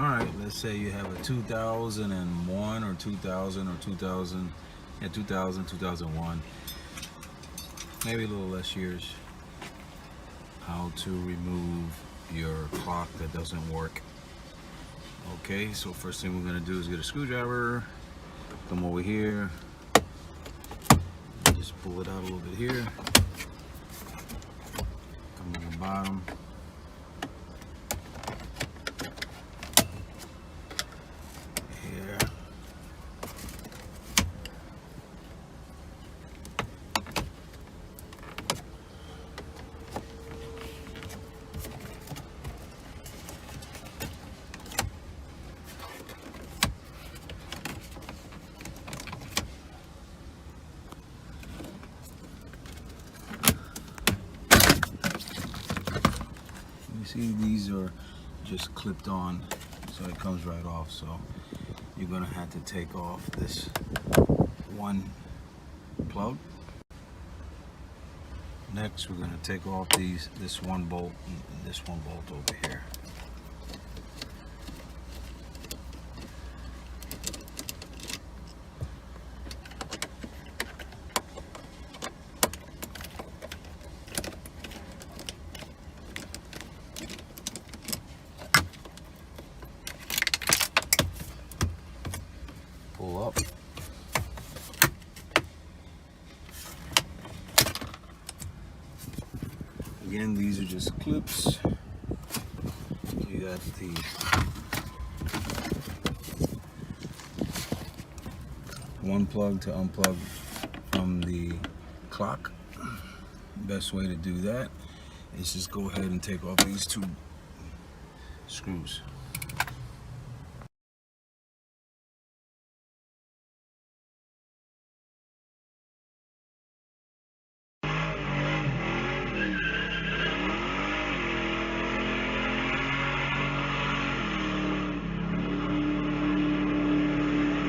Alright, let's say you have a 2001 or 2000 or 2000, yeah, 2000, 2001, maybe a little less years. How to remove your clock that doesn't work. Okay, so first thing we're going to do is get a screwdriver, come over here, just pull it out a little bit here, come to the bottom. Here. You see, these are just clipped on, so it comes right off. So you're gonna have to take off this one plug. Next, we're gonna take off this one bolt and this one bolt over here. Pull up. Again, these are just clips. You got the one plug to unplug from the clock. Best way to do that is just go ahead and take off these two screws.